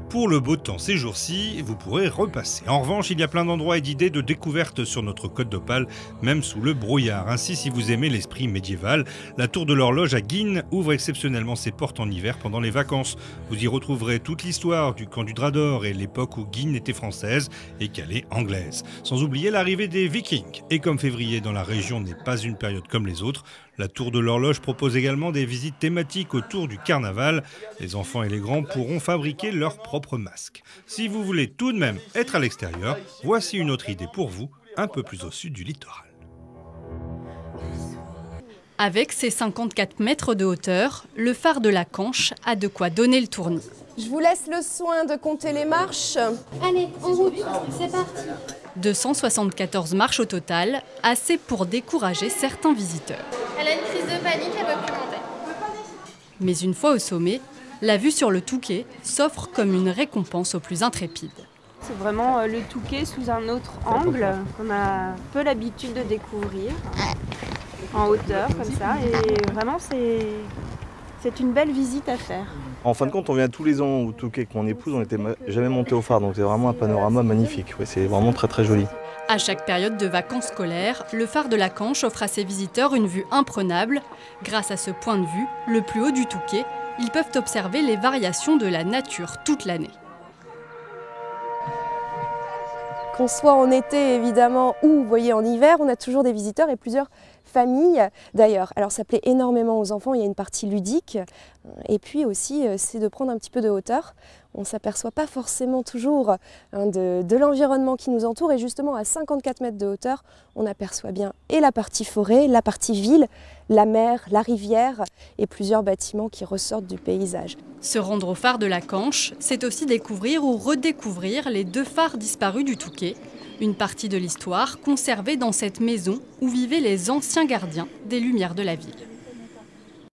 Pour le beau temps ces jours-ci, vous pourrez repasser. En revanche, il y a plein d'endroits et d'idées de découverte sur notre côte d'Opale, même sous le brouillard. Ainsi, si vous aimez l'esprit médiéval, la tour de l'horloge à Guînes ouvre exceptionnellement ses portes en hiver pendant les vacances. Vous y retrouverez toute l'histoire du camp du Drap d'Or et l'époque où Guînes était française et Calais anglaise. Sans oublier l'arrivée des Vikings. Et comme février dans la région n'est pas une période comme les autres, la tour de l'horloge propose également des visites thématiques autour du carnaval. Les enfants et les grands pourront fabriquer leurs propres masques. Si vous voulez tout de même être à l'extérieur, voici une autre idée pour vous, un peu plus au sud du littoral. Avec ses 54 mètres de hauteur, le phare de la Canche a de quoi donner le tournis. Je vous laisse le soin de compter les marches. Allez, en route, c'est parti. 274 marches au total, assez pour décourager certains visiteurs. Elle a une crise de panique, elle ne peut plus monter. Mais une fois au sommet, la vue sur le Touquet s'offre comme une récompense aux plus intrépides. C'est vraiment le Touquet sous un autre angle qu'on a peu l'habitude de découvrir, en hauteur comme ça. Et vraiment, c'est une belle visite à faire. En fin de compte, on vient tous les ans au Touquet avec mon épouse, on n'était jamais monté au phare, donc c'est vraiment un panorama magnifique. Ouais, c'est vraiment très très joli. À chaque période de vacances scolaires, le phare de la Canche offre à ses visiteurs une vue imprenable. Grâce à ce point de vue, le plus haut du Touquet, ils peuvent observer les variations de la nature toute l'année. Qu'on soit en été évidemment ou vous voyez en hiver, on a toujours des visiteurs et plusieurs familles d'ailleurs. Alors ça plaît énormément aux enfants, il y a une partie ludique et puis aussi c'est de prendre un petit peu de hauteur. On ne s'aperçoit pas forcément toujours de l'environnement qui nous entoure et justement à 54 mètres de hauteur, on aperçoit bien et la partie forêt, la partie ville, la mer, la rivière et plusieurs bâtiments qui ressortent du paysage. Se rendre au phare de la Canche, c'est aussi découvrir ou redécouvrir les 2 phares disparus du Touquet. Une partie de l'histoire conservée dans cette maison où vivaient les anciens gardiens des lumières de la ville.